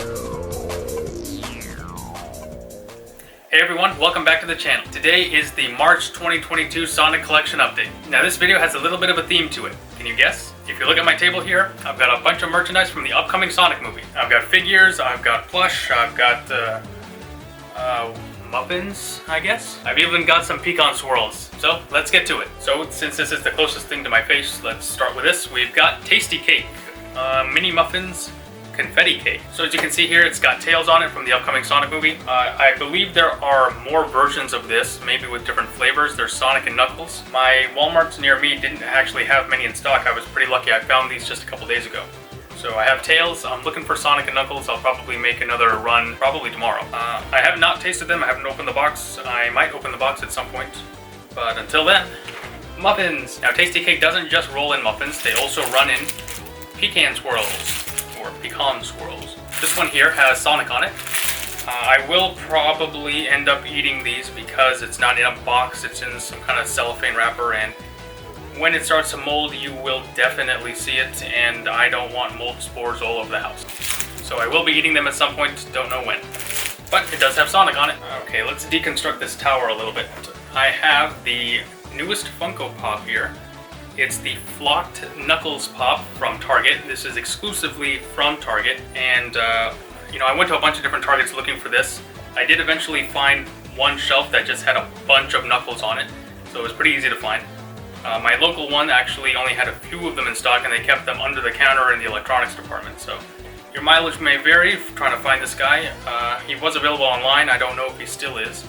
Hey everyone, welcome back to the channel. Today is the March 2022 Sonic Collection update. Now this video has a little bit of a theme to it. Can you guess? If you look at my table here, I've got a bunch of merchandise from the upcoming Sonic movie. I've got figures, I've got plush, I've got muffins, I guess. I've even got some pecan swirls. So let's get to it. So since this is the closest thing to my face, let's start with this. We've got tasty cake, mini muffins, confetti cake. So as you can see here, it's got tails on it from the upcoming Sonic movie. I believe there are more versions of this, maybe with different flavors. There's Sonic and Knuckles. My Walmarts near me didn't actually have many in stock. I was pretty lucky. I found these just a couple days ago. So I have tails. I'm looking for Sonic and Knuckles. I'll probably make another run, probably tomorrow. I have not tasted them. I haven't opened the box. I might open the box at some point. But until then, muffins. Now Tasty Cake doesn't just roll in muffins. They also run in pecan swirls. Pecan swirls. This one here has Sonic on it. I will probably end up eating these because it's not in a box, it's in some kind of cellophane wrapper, and when it starts to mold you will definitely see it, and I don't want mold spores all over the house. So I will be eating them at some point, don't know when. But it does have Sonic on it. Okay, let's deconstruct this tower a little bit. I have the newest Funko Pop here. It's the Flocked Knuckles Pop from Target. This is exclusively from Target, and I went to a bunch of different Targets looking for this. I did eventually find one shelf that just had a bunch of Knuckles on it, so it was pretty easy to find. My local one actually only had a few of them in stock, and they kept them under the counter in the electronics department, so your mileage may vary if you're trying to find this guy. He was available online. I don't know if he still is.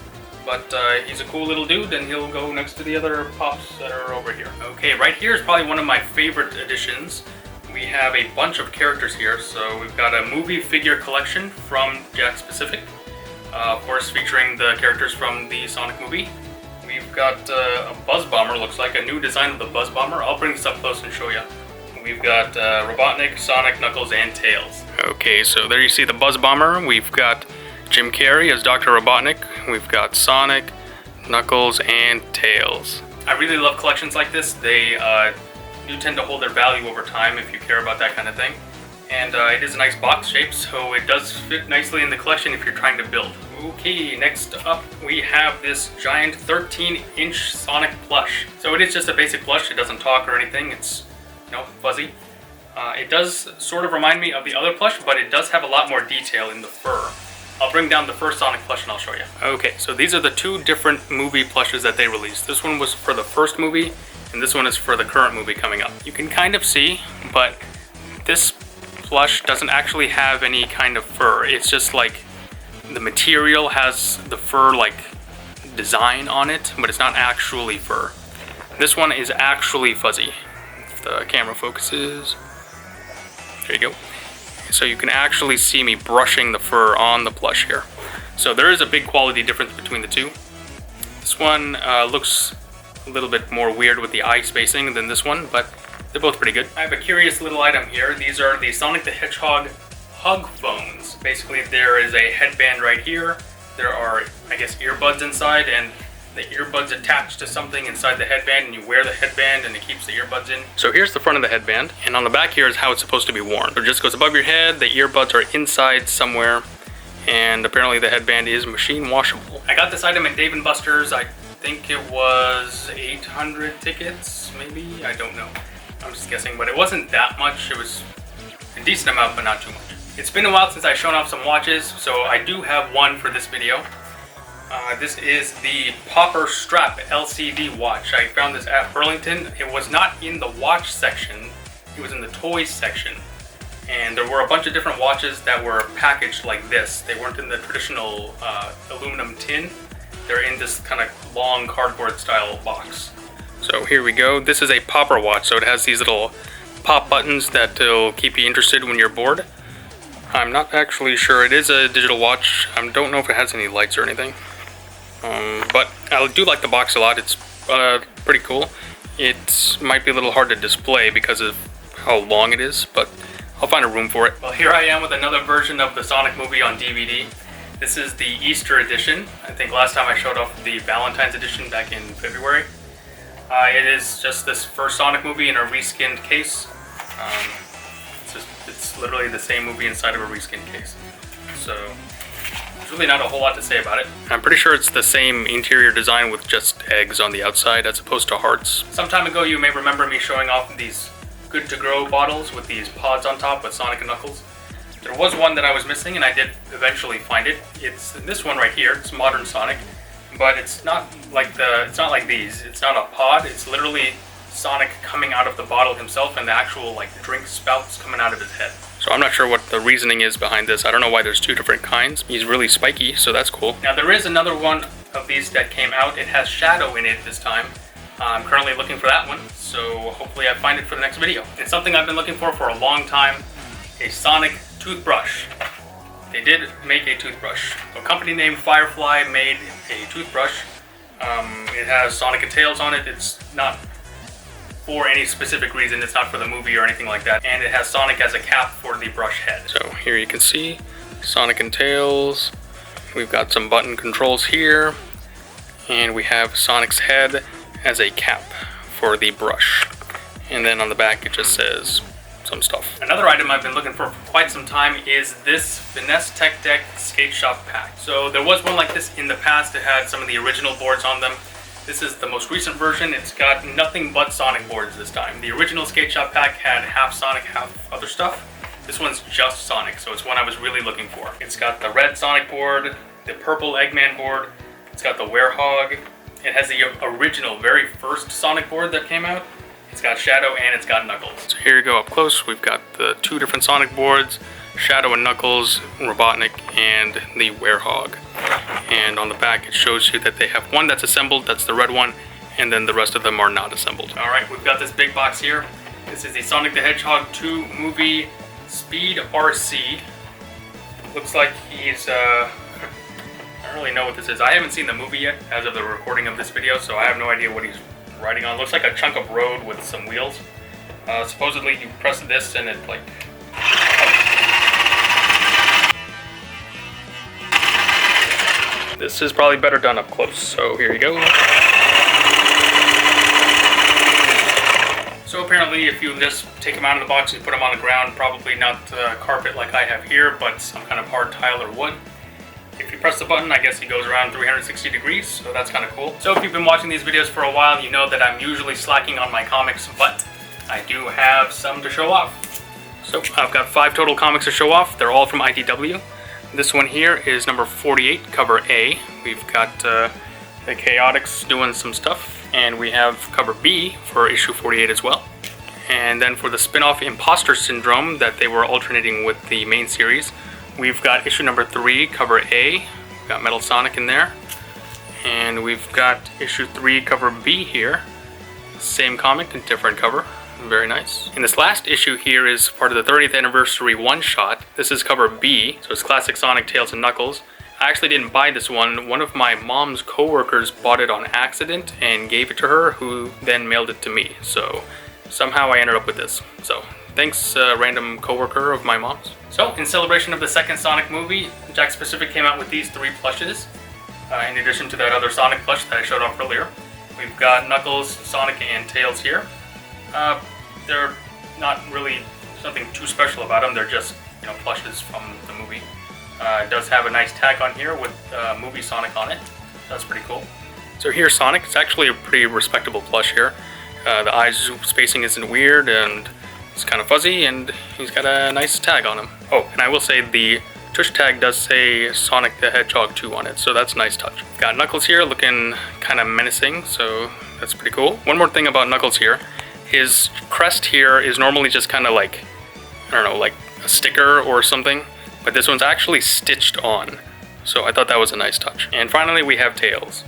But he's a cool little dude, and he'll go next to the other pops that are over here. Okay, right here is probably one of my favorite additions. We have a bunch of characters here. So we've got a movie figure collection from Jakks Pacific. Of course, featuring the characters from the Sonic movie. We've got a Buzz Bomber, looks like a new design of the Buzz Bomber. I'll bring this up close and show you. We've got Robotnik, Sonic, Knuckles, and Tails. Okay, so there you see the Buzz Bomber. We've got Jim Carrey as Dr. Robotnik. We've got Sonic, Knuckles, and Tails. I really love collections like this. They do tend to hold their value over time if you care about that kind of thing. And it is a nice box shape, so it does fit nicely in the collection if you're trying to build. Okay, next up we have this giant 13-inch Sonic plush. So it is just a basic plush. It doesn't talk or anything. It's, fuzzy. It does sort of remind me of the other plush, but it does have a lot more detail in the fur. I'll bring down the first Sonic plush and I'll show you. Okay, so these are the two different movie plushes that they released. This one was for the first movie, and this one is for the current movie coming up. You can kind of see, but this plush doesn't actually have any kind of fur. It's just like the material has the fur like design on it, but it's not actually fur. This one is actually fuzzy. If the camera focuses, there you go. So you can actually see me brushing the fur on the plush here. So there is a big quality difference between the two. This one looks a little bit more weird with the eye spacing than this one, but they're both pretty good. I have a curious little item here. These are the Sonic the Hedgehog hug phones. Basically there is a headband right here. There are, I guess, earbuds inside, and the earbuds attached to something inside the headband, and you wear the headband and it keeps the earbuds in. So here's the front of the headband, and on the back here is how it's supposed to be worn. So it just goes above your head, the earbuds are inside somewhere, and apparently the headband is machine washable. I got this item at Dave & Buster's. I think it was 800 tickets, maybe? I don't know. I'm just guessing, but it wasn't that much. It was a decent amount, but not too much. It's been a while since I've shown off some watches, so I do have one for this video. This is the Popper Strap LCD watch. I found this at Burlington. It was not in the watch section, it was in the toys section. And there were a bunch of different watches that were packaged like this. They weren't in the traditional aluminum tin. They're in this kind of long cardboard style box. So here we go. This is a Popper watch, so it has these little pop buttons that will keep you interested when you're bored. I'm not actually sure. It is a digital watch. I don't know if it has any lights or anything. But I do like the box a lot. It's pretty cool. It might be a little hard to display because of how long it is, but I'll find a room for it. Well, here I am with another version of the Sonic movie on DVD. This is the Easter edition. I think last time I showed off the Valentine's edition back in February. It is just this first Sonic movie in a reskinned case. It's just It's literally the same movie inside of a reskin case. So there's really not a whole lot to say about it. I'm pretty sure it's the same interior design with just eggs on the outside as opposed to hearts. Some time ago you may remember me showing off these Good to Grow bottles with these pods on top with Sonic and Knuckles. There was one that I was missing and I did eventually find it. It's this one right here. It's Modern Sonic, but it's not like these. It's not a pod. It's literally Sonic coming out of the bottle himself and the actual like drink spouts coming out of his head. So I'm not sure what the reasoning is behind this. I don't know why there's two different kinds. He's really spiky, so that's cool. Now there is another one of these that came out. It has Shadow in it this time. I'm currently looking for that one, so hopefully I find it for the next video. It's something I've been looking for a long time, a Sonic toothbrush. They did make a toothbrush. A company named Firefly made a toothbrush. It has Sonic and Tails on it. It's not for any specific reason. It's not for the movie or anything like that. And it has Sonic as a cap for the brush head. So here you can see Sonic and Tails. We've got some button controls here. And we have Sonic's head as a cap for the brush. And then on the back it just says some stuff. Another item I've been looking for quite some time is this Finesse Tech Deck Skate Shop pack. So there was one like this in the past. It had some of the original boards on them. This is the most recent version. It's got nothing but Sonic boards this time. The original Skate Shop pack had half Sonic, half other stuff. This one's just Sonic, so it's one I was really looking for. It's got the red Sonic board, the purple Eggman board, it's got the Hedgehog. It has the original, very first Sonic board that came out. It's got Shadow and it's got Knuckles. So here you go up close. We've got the two different Sonic boards, Shadow and Knuckles, Robotnik, and the Hedgehog. And on the back it shows you that they have one that's assembled, that's the red one, and then the rest of them are not assembled. Alright, we've got this big box here. This is the Sonic the Hedgehog 2 movie Speed RC. Looks like he's, I don't really know what this is. I haven't seen the movie yet as of the recording of this video, so I have no idea what he's riding on. Looks like a chunk of road with some wheels. Supposedly you press this and it like... This is probably better done up close, so here you go. So apparently if you just take them out of the box and put them on the ground, probably not carpet like I have here, but some kind of hard tile or wood. If you press the button, I guess he goes around 360 degrees, so that's kind of cool. So if you've been watching these videos for a while, you know that I'm usually slacking on my comics, but I do have some to show off. So I've got 5 total comics to show off. They're all from IDW. This one here is number 48, cover A. We've got the Chaotix doing some stuff, and we have cover B for issue 48 as well. And then for the spin-off Imposter Syndrome that they were alternating with the main series, we've got issue number 3, cover A. We've got Metal Sonic in there. And we've got issue 3, cover B here. Same comic, and different cover. Very nice. And this last issue here is part of the 30th anniversary one-shot. This is cover B, so it's classic Sonic, Tails, and Knuckles. I actually didn't buy this one. One of my mom's co-workers bought it on accident and gave it to her, who then mailed it to me. So somehow I ended up with this. So thanks, random co-worker of my mom's. So in celebration of the second Sonic movie, Jakks Pacific came out with these 3 plushes. In addition to that other Sonic plush that I showed off earlier. We've got Knuckles, Sonic, and Tails here. They're not really something too special about them. They're just, plushes from the movie. It does have a nice tag on here with movie Sonic on it. That's pretty cool. So here's Sonic. It's actually a pretty respectable plush here. The eyes spacing isn't weird, and it's kind of fuzzy, and he's got a nice tag on him. Oh, and I will say the tush tag does say Sonic the Hedgehog 2 on it, so that's a nice touch. Got Knuckles here looking kind of menacing, so that's pretty cool. One more thing about Knuckles here. His crest here is normally just kind of like, I don't know, like a sticker or something, but this one's actually stitched on. So I thought that was a nice touch. And finally we have Tails.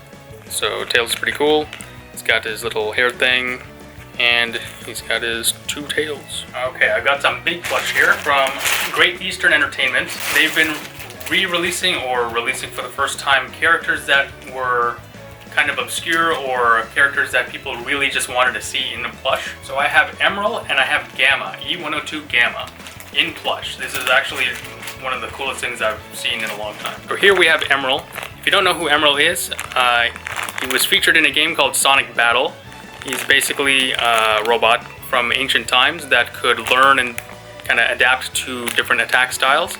So Tails is pretty cool. He's got his little hair thing, and he's got his 2 tails. Okay, I've got some big plush here from Great Eastern Entertainment. They've been re-releasing or releasing for the first time characters that were kind of obscure or characters that people really just wanted to see in the plush. So I have Emerald and I have Gamma, E102 Gamma, in plush. This is actually one of the coolest things I've seen in a long time. So here we have Emerald. If you don't know who Emerald is, he was featured in a game called Sonic Battle. He's basically a robot from ancient times that could learn and kind of adapt to different attack styles.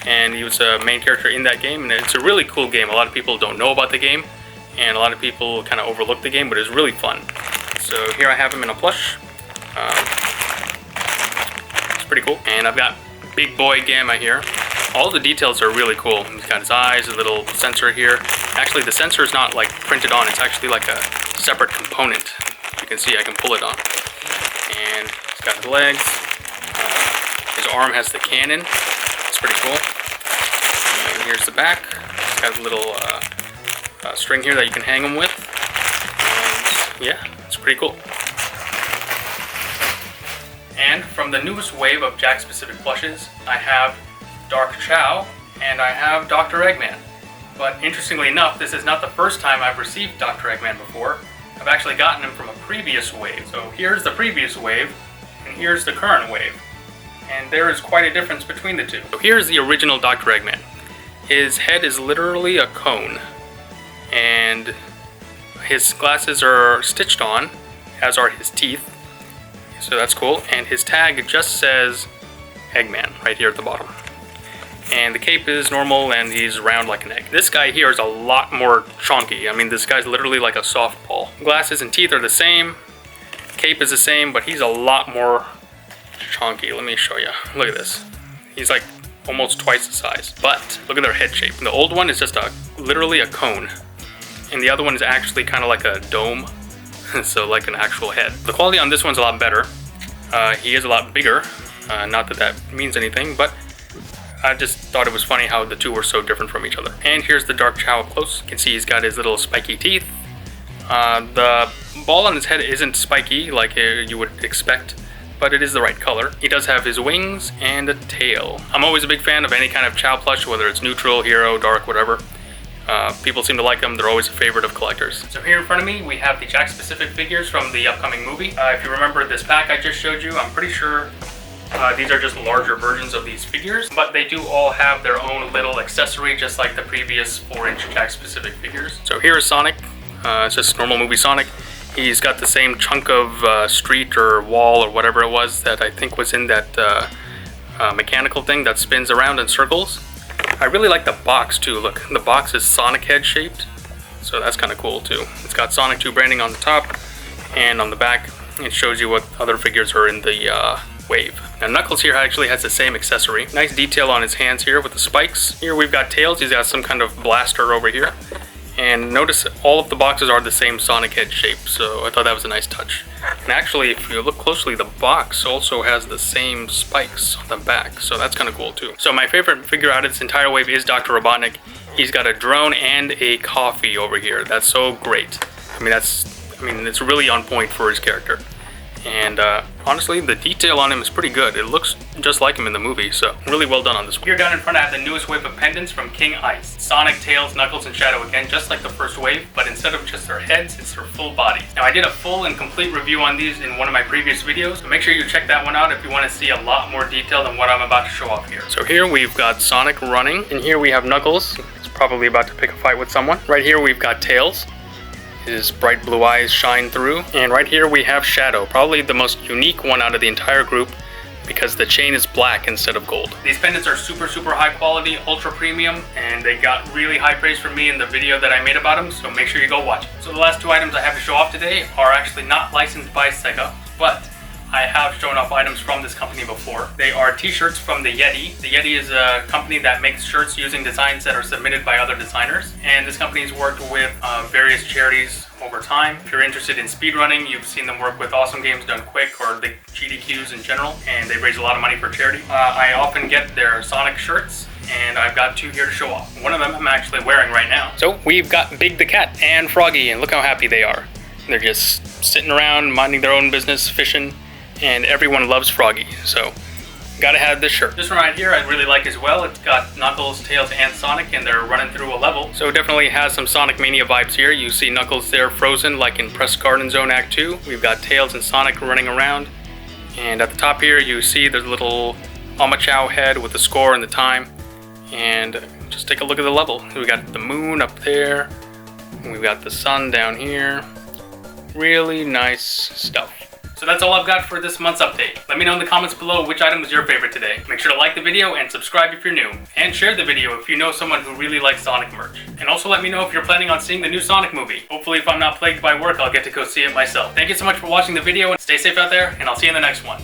And he was a main character in that game, and it's a really cool game. A lot of people don't know about the game, and a lot of people kind of overlook the game, but it's really fun. So here I have him in a plush. It's pretty cool. And I've got Big Boy Gamma here. All the details are really cool. He's got his eyes, a little sensor here. Actually, the sensor is not like printed on, it's actually like a separate component. You can see I can pull it on. And he's got his legs. His arm has the cannon. It's pretty cool. And here's the back. It's got a little string here that you can hang him with. And yeah, it's pretty cool. And from the newest wave of Jakks Pacific plushes, I have Dark Chao and I have Dr. Eggman. But interestingly enough, this is not the first time I've received Dr. Eggman before. I've actually gotten him from a previous wave. So here's the previous wave, and here's the current wave. And there is quite a difference between the two. So here's the original Dr. Eggman. His head is literally a cone, and his glasses are stitched on, as are his teeth. So that's cool. And his tag just says Eggman right here at the bottom. And the cape is normal, and he's round like an egg. This guy here is a lot more chunky. I mean, this guy's literally like a softball. Glasses and teeth are the same. Cape is the same, but he's a lot more chunky. Let me show you. Look at this. He's like almost twice the size. But look at their head shape. The old one is just literally a cone, and the other one is actually kind of like a dome. So like an actual head. The quality on this one's a lot better. He is a lot bigger. Not that that means anything, but I just thought it was funny how the two were so different from each other. And here's the Dark Chao up close. You can see he's got his little spiky teeth. The ball on his head isn't spiky like you would expect, but it is the right color. He does have his wings and a tail. I'm always a big fan of any kind of Chao plush, whether it's neutral, hero, dark, whatever. People seem to like them. They're always a favorite of collectors. So here in front of me, we have the Jakks Pacific figures from the upcoming movie. If you remember this pack I just showed you, I'm pretty sure these are just larger versions of these figures, but they do all have their own little accessory, just like the previous 4-inch Jakks Pacific figures. So here is Sonic. It's just normal movie Sonic. He's got the same chunk of street or wall or whatever it was that I think was in that mechanical thing that spins around in circles. I really like the box too. Look, the box is Sonic head shaped, so that's kind of cool too. It's got Sonic 2 branding on the top, and on the back it shows you what other figures are in the wave. Now Knuckles here actually has the same accessory. Nice detail on his hands here with the spikes. Here we've got Tails. He's got some kind of blaster over here. And notice all of the boxes are the same Sonic head shape, so I thought that was a nice touch. And actually, if you look closely, the box also has the same spikes on the back, so that's kind of cool too. So my favorite figure out of this entire wave is Dr. Robotnik. He's got a drone and a coffee over here. That's so great. I mean, it's really on point for his character. And honestly, the detail on him is pretty good. It looks just like him in the movie, so really well done on this one. Here down in front I have the newest wave of pendants from King Ice. Sonic, Tails, Knuckles, and Shadow again, just like the first wave, but instead of just their heads, it's their full body. Now I did a full and complete review on these in one of my previous videos, so make sure you check that one out if you want to see a lot more detail than what I'm about to show off here. So here we've got Sonic running, and here we have Knuckles. He's probably about to pick a fight with someone. Right here we've got Tails. His bright blue eyes shine through. And right here we have Shadow, probably the most unique one out of the entire group because the chain is black instead of gold. These pendants are super high quality, ultra premium, and they got really high praise from me in the video that I made about them, so make sure you go watch it. So the last two items I have to show off today are actually not licensed by Sega, but I have shown off items from this company before. They are t-shirts from the Yeti. The Yeti is a company that makes shirts using designs that are submitted by other designers. And this company's worked with various charities over time. If you're interested in speedrunning, you've seen them work with Awesome Games Done Quick or the GDQs in general, and they raise a lot of money for charity. I often get their Sonic shirts, and I've got two here to show off. One of them I'm actually wearing right now. So we've got Big the Cat and Froggy, and look how happy they are. They're just sitting around, minding their own business, fishing. And everyone loves Froggy, so gotta have this shirt. This one right here I really like as well. It's got Knuckles, Tails, and Sonic, and they're running through a level. So it definitely has some Sonic Mania vibes here. You see Knuckles there frozen like in Press Garden Zone Act 2. We've got Tails and Sonic running around. And at the top here you see there's a little Chao head with the score and the time. And just take a look at the level. We've got the moon up there. And we've got the sun down here. Really nice stuff. So that's all I've got for this month's update. Let me know in the comments below which item was your favorite today. Make sure to like the video and subscribe if you're new. And share the video if you know someone who really likes Sonic merch. And also let me know if you're planning on seeing the new Sonic movie. Hopefully if I'm not plagued by work, I'll get to go see it myself. Thank you so much for watching the video, and stay safe out there, and I'll see you in the next one.